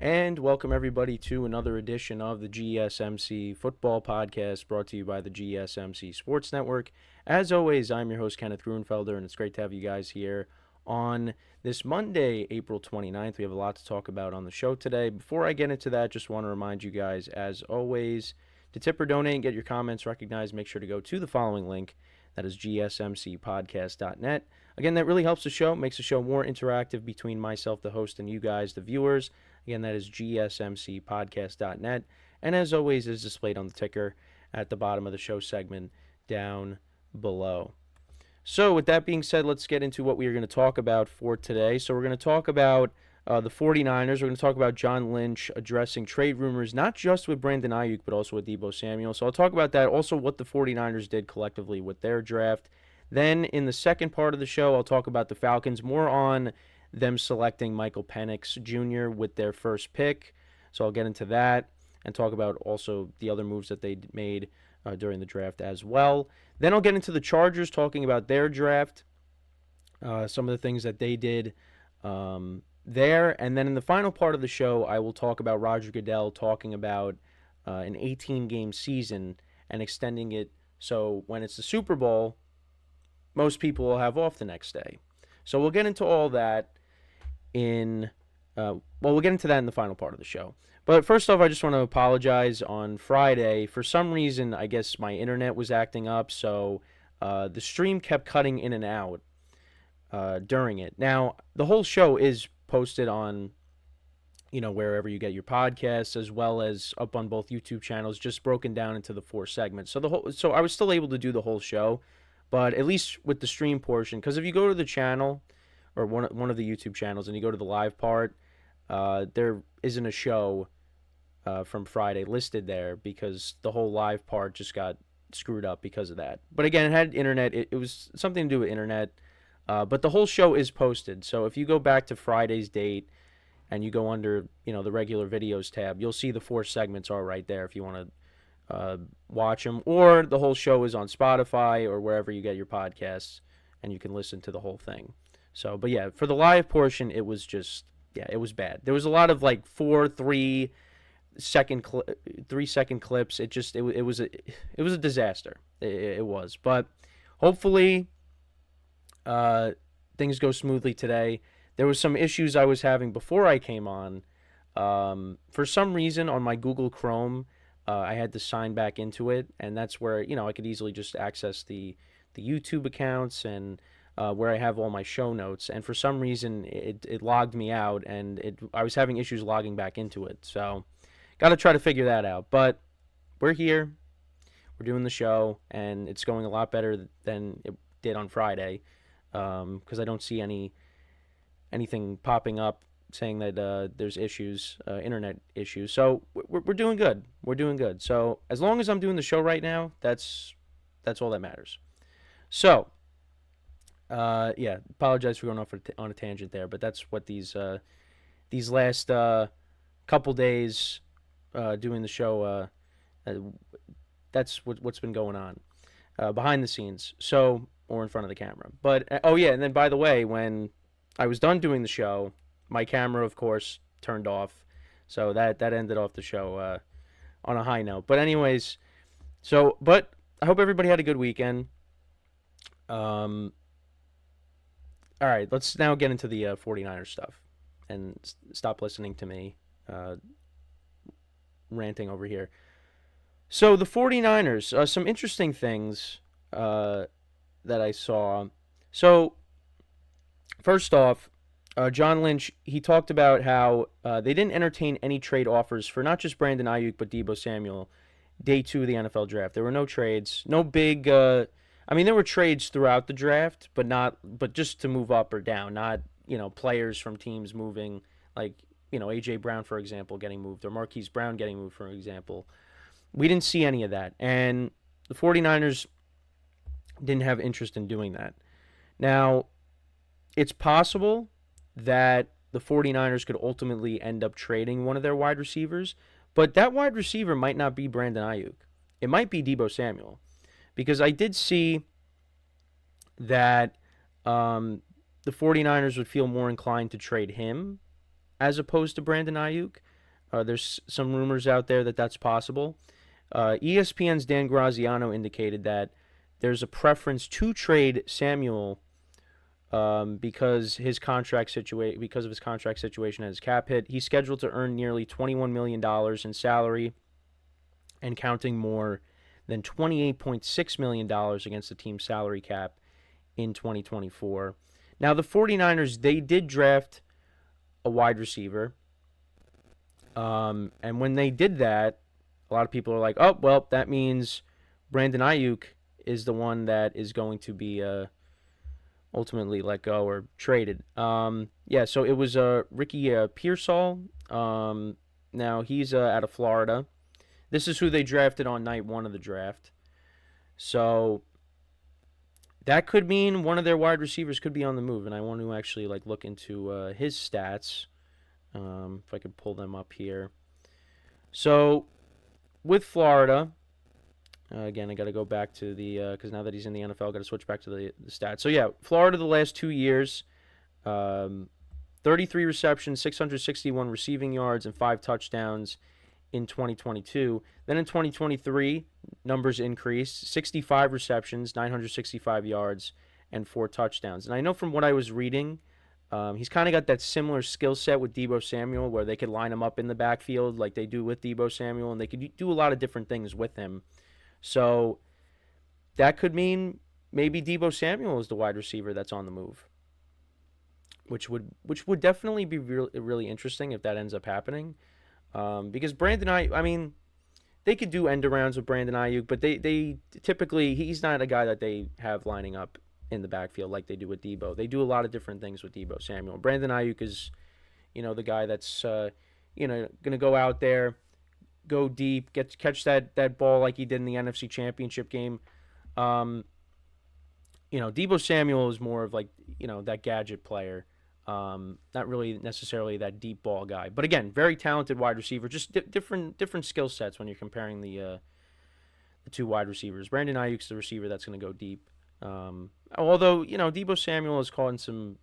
And welcome everybody to another edition of the GSMC Football Podcast brought to you by the GSMC Sports Network. As always, I'm your host, Kenneth Grunfelder, and it's great to have you guys here on this Monday, April 29th. We have a lot to talk about on the show today. Before I get into that, just want to remind you guys, as always, to tip or donate and get your comments recognized, make sure to go to the following link. That is GSMCPodcast.net. Again, that really helps the show, makes the show more interactive between myself, the host, and you guys, the viewers. Again, that is GSMCPodcast.net. And as always, is displayed on the ticker at the bottom of the show segment down below. So with that being said, let's get into what we are going to talk about for today. So we're going to talk about the 49ers. We're going to talk about John Lynch addressing trade rumors, not just with Brandon Aiyuk, but also with Deebo Samuel. So I'll talk about that. Also, what the 49ers did collectively with their draft. Then in the second part of the show, I'll talk about the Falcons, more on them selecting Michael Penix Jr. with their first pick. So I'll get into that and talk about also the other moves that they made during the draft as well. Then I'll get into the Chargers, talking about their draft, some of the things that they did there. And then in the final part of the show, I will talk about Roger Goodell talking about an 18-game season and extending it so when it's the Super Bowl, most people will have off the next day. So we'll get into all that we'll get into that in the final part of the show. But first off, I just want to apologize. On Friday, for some reason, I guess my internet was acting up, so the stream kept cutting in and out during it. Now, the whole show is posted on, wherever you get your podcasts, as well as up on both YouTube channels, just broken down into the 4 segments. So I was still able to do the whole show, but at least with the stream portion, because if you go to the channel or one of the YouTube channels and you go to the live part, there isn't a show from Friday listed there because the whole live part just got screwed up because of that. But again, it had internet. It was something to do with internet. But the whole show is posted. So if you go back to Friday's date and you go under, the regular videos tab, you'll see the 4 segments are right there if you want to watch them. Or the whole show is on Spotify or wherever you get your podcasts, and you can listen to the whole thing. So, but yeah, for the live portion, it was just, it was bad. There was a lot of like 3-second clips. It was a disaster. It was, but hopefully things go smoothly today. There was some issues I was having before I came on. For some reason on my Google Chrome, I had to sign back into it, and that's where I could easily just access the YouTube accounts and where I have all my show notes. And for some reason, it logged me out, and I was having issues logging back into it. So, got to try to figure that out. But we're here, we're doing the show, and it's going a lot better than it did on Friday, because I don't see anything popping up saying that there's issues, internet issues. So we're doing good. We're doing good. So as long as I'm doing the show right now, that's all that matters. So, apologize for going off on a tangent there, but that's what these last couple days doing the show, that's what's been going on behind the scenes, or in front of the camera. But, and then by the way, when I was done doing the show, my camera, of course, turned off, so that ended off the show on a high note. But anyways, but I hope everybody had a good weekend. All right, let's now get into the 49ers stuff and stop listening to me ranting over here. So the 49ers, some interesting things that I saw. So first off, John Lynch, he talked about how they didn't entertain any trade offers for not just Brandon Aiyuk but Deebo Samuel day 2 of the NFL draft. There were no trades, no big there were trades throughout the draft, but just to move up or down, not, players from teams moving, like, A.J. Brown, for example, getting moved, or Marquise Brown getting moved, for example. We didn't see any of that, and the 49ers didn't have interest in doing that. Now, it's possible that the 49ers could ultimately end up trading one of their wide receivers, but that wide receiver might not be Brandon Aiyuk. It might be Deebo Samuel. Because I did see that the 49ers would feel more inclined to trade him as opposed to Brandon Aiyuk. There's some rumors out there that that's possible. ESPN's Dan Graziano indicated that there's a preference to trade Samuel because of his contract situation and his cap hit. He's scheduled to earn nearly $21 million in salary and counting more than $28.6 million against the team's salary cap in 2024. Now, the 49ers, they did draft a wide receiver. And when they did that, a lot of people are like, oh, well, that means Brandon Aiyuk is the one that is going to be ultimately let go or traded. So it was Ricky Pearsall. Now, he's out of Florida. This is who they drafted on night one of the draft. So that could mean one of their wide receivers could be on the move, and I want to actually look into his stats. If I could pull them up here. So with Florida, again, I got to go back to the because now that he's in the NFL, I got to switch back to the stats. So yeah, Florida the last 2 years, 33 receptions, 661 receiving yards, and 5 touchdowns in 2022. Then in 2023, numbers increased: 65 receptions, 965 yards, and 4 touchdowns. And I know from what I was reading, he's kind of got that similar skill set with Deebo Samuel, where they could line him up in the backfield like they do with Deebo Samuel, and they could do a lot of different things with him. So that could mean maybe Deebo Samuel is the wide receiver that's on the move, which would definitely be really interesting if that ends up happening. Because Brandon Aiyuk, I mean, they could do end arounds with Brandon Aiyuk, but they typically, he's not a guy that they have lining up in the backfield like they do with Deebo. They do a lot of different things with Deebo Samuel. Brandon Aiyuk is, the guy that's, going to go out there, go deep, catch that ball like he did in the NFC Championship game. Deebo Samuel is more of that gadget player. Not really necessarily that deep ball guy, but again, very talented wide receiver. Just different skill sets when you're comparing the two wide receivers. Brandon Aiyuk's the receiver that's going to go deep. Although Deebo Samuel has caught in some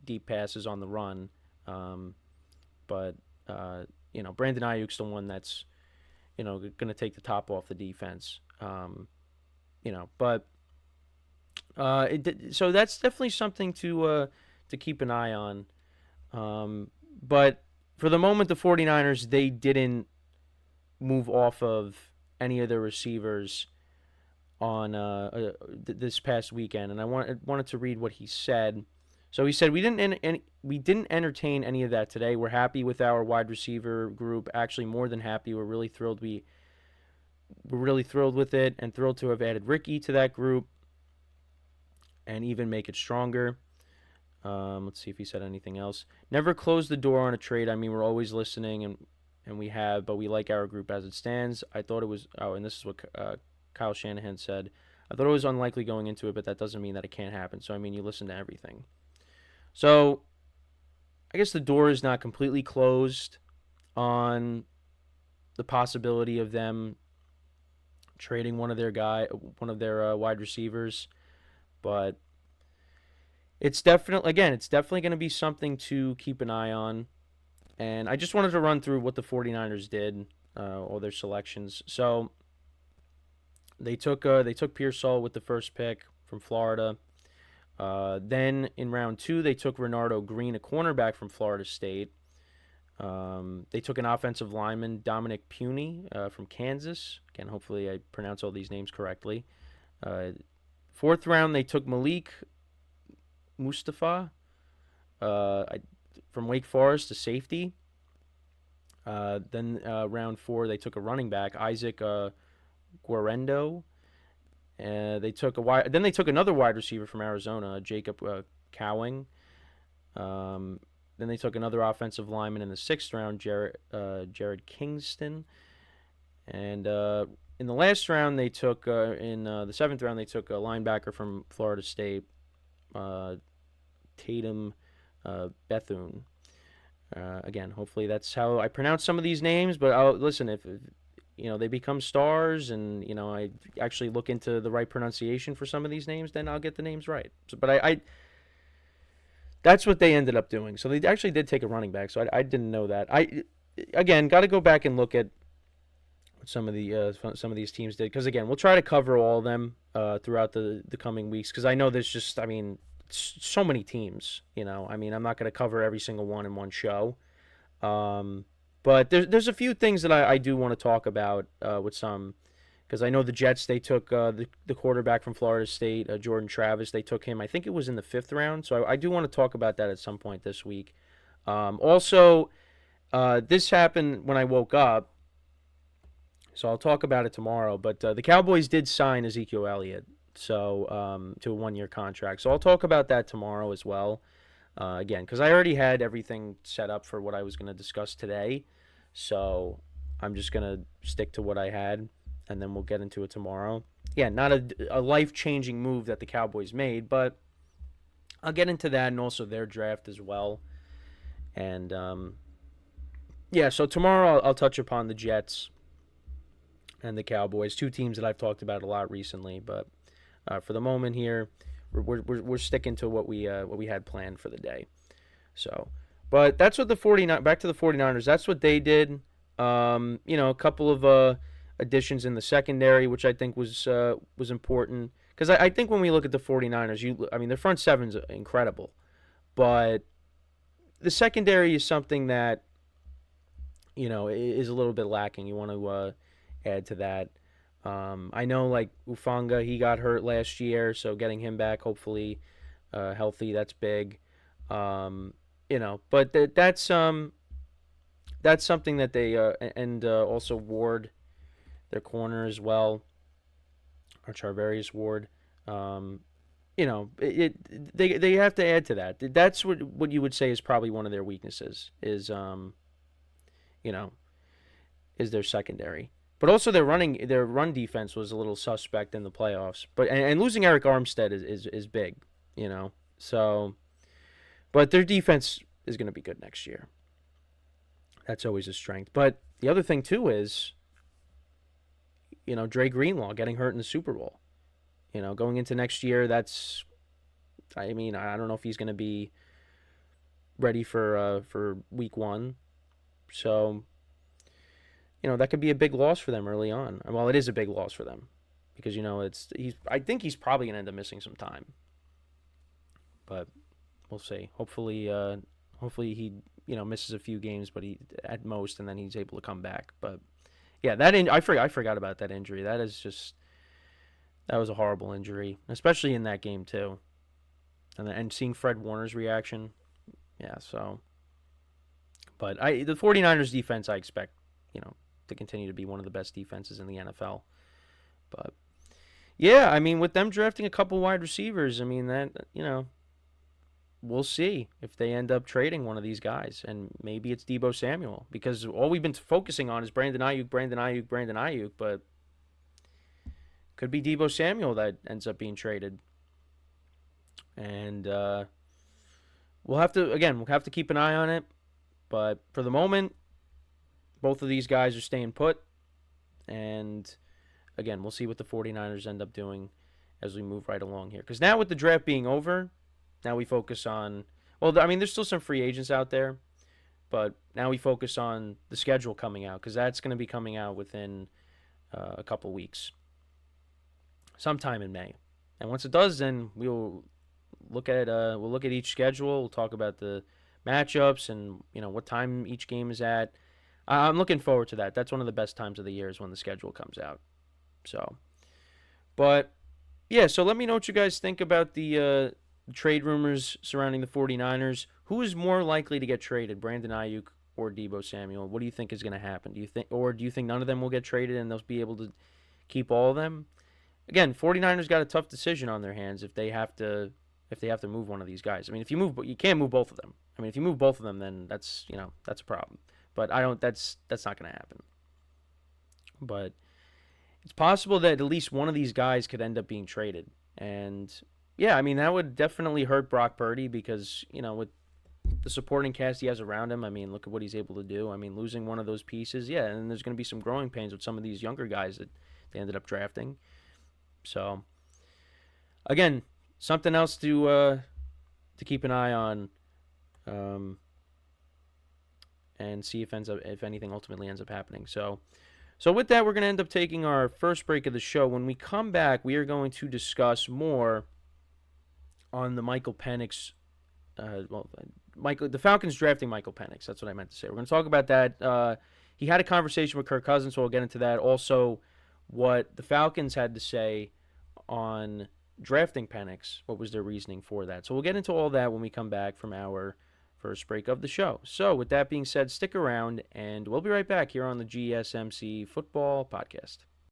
deep passes on the run, but Brandon Aiyuk's the one that's going to take the top off the defense. So that's definitely something to keep an eye on. But for the moment, the 49ers, they didn't move off of any of their receivers on this past weekend. And I wanted to read what he said. So he said, we didn't entertain any of that today. We're happy with our wide receiver group. Actually, more than happy. We're really thrilled. We're really thrilled with it and thrilled to have added Ricky to that group and even make it stronger. Let's see if he said anything else. Never close the door on a trade. I mean, we're always listening, and we have, but we like our group as it stands. I thought it was, and this is what Kyle Shanahan said. I thought it was unlikely going into it, but that doesn't mean that it can't happen. So, I mean, you listen to everything. So, I guess the door is not completely closed on the possibility of them trading one of their wide receivers, but it's definitely going to be something to keep an eye on. And I just wanted to run through what the 49ers did, all their selections. So they took Pearsall with the first pick from Florida. Then in round 2, they took Renardo Green, a cornerback from Florida State. They took an offensive lineman, Dominic Puny, from Kansas. Again, hopefully I pronounce all these names correctly. 4th round, they took Malik Mustafa from Wake Forest, a safety. Then round 4, they took a running back, Isaac Guarendo. Then they took another wide receiver from Arizona, Jacob Cowing. Then they took another offensive lineman in the 6th round, Jared Kingston. And in the last round, they took in the 7th round, they took a linebacker from Florida State, Tatum Bethune. Again, hopefully that's how I pronounce some of these names. But listen, if they become stars, and I actually look into the right pronunciation for some of these names, then I'll get the names right. But I that's what they ended up doing. So they actually did take a running back. So I didn't know that. again, got to go back and look at what some of these teams did, because again, we'll try to cover all of them throughout the coming weeks, because I know there's just, I mean, so many teams. I mean, I'm not going to cover every single one in one show. But there's a few things that I do want to talk about with some, because I know the Jets, they took the quarterback from Florida State, Jordan Travis. They took him, I think it was in the 5th round. So I do want to talk about that at some point this week. Also, this happened when I woke up, so I'll talk about it tomorrow. But the Cowboys did sign Ezekiel Elliott, so to a 1-year contract. So I'll talk about that tomorrow as well. Again, because I already had everything set up for what I was going to discuss today. So I'm just going to stick to what I had, and then we'll get into it tomorrow. Yeah, not a life-changing move that the Cowboys made, but I'll get into that and also their draft as well. And, yeah, so tomorrow I'll touch upon the Jets and the Cowboys, 2 teams that I've talked about a lot recently. But for the moment here, we're sticking to what we had planned for the day. So, but that's what back to the 49ers, that's what they did. A couple of additions in the secondary, which I think was important, because I think when we look at the 49ers, I mean, their front seven's incredible, but the secondary is something that is a little bit lacking. You want to add to that. I know, like, Ufanga, he got hurt last year, so getting him back, hopefully healthy, that's big. But that's something that they and also Ward, their corner as well, or Charvarius Ward. They have to add to that. That's what you would say is probably one of their weaknesses is their secondary. But also their run defense was a little suspect in the playoffs. But and losing Eric Armstead is big, So, but their defense is going to be good next year. That's always a strength. But the other thing too is, Dre Greenlaw getting hurt in the Super Bowl. Going into next year, I don't know if he's going to be ready for week 1. So, that could be a big loss for them early on. Well, it is a big loss for them because, I think he's probably going to end up missing some time. But we'll see. Hopefully he, misses a few games, but he at most, and then he's able to come back. But yeah, I forgot about that injury. That was a horrible injury, especially in that game too. And seeing Fred Warner's reaction. Yeah, so but the 49ers defense, I expect, to continue to be one of the best defenses in the NFL. But yeah, I mean, with them drafting a couple wide receivers, I mean, that, we'll see if they end up trading one of these guys, and maybe it's Deebo Samuel, because all we've been focusing on is Brandon Aiyuk, but could be Deebo Samuel that ends up being traded. And we'll have to keep an eye on it. But for the moment, both of these guys are staying put. And again, we'll see what the 49ers end up doing as we move right along here. Because now with the draft being over, now we focus on, there's still some free agents out there, but now we focus on the schedule coming out, because that's going to be coming out within a couple weeks, sometime in May. And once it does, then we'll look at each schedule. We'll talk about the matchups and what time each game is at. I'm looking forward to that. That's one of the best times of the year is when the schedule comes out. So, but yeah, so let me know what you guys think about the trade rumors surrounding the 49ers. Who is more likely to get traded, Brandon Aiyuk or Deebo Samuel? What do you think is going to happen? Do you think none of them will get traded and they'll be able to keep all of them? Again, 49ers got a tough decision on their hands if they have to move one of these guys. I mean, you can't move both of them. I mean, if you move both of them, then that's a problem. But that's not going to happen. But it's possible that at least one of these guys could end up being traded. And yeah, I mean, that would definitely hurt Brock Purdy, because, with the supporting cast he has around him, I mean, look at what he's able to do. I mean, losing one of those pieces, yeah, and there's going to be some growing pains with some of these younger guys that they ended up drafting. So, again, something else to keep an eye on. and see if anything ultimately ends up happening. So with that, we're going to end up taking our first break of the show. When we come back, we are going to discuss more on the Michael Penix. The Falcons drafting Michael Penix. That's what I meant to say. We're going to talk about that. He had a conversation with Kirk Cousins, so we'll get into that. Also, what the Falcons had to say on drafting Penix. What was their reasoning for that? So we'll get into all that when we come back from our first break of the show. So with that being said, stick around, and we'll be right back here on the GSMC Football Podcast.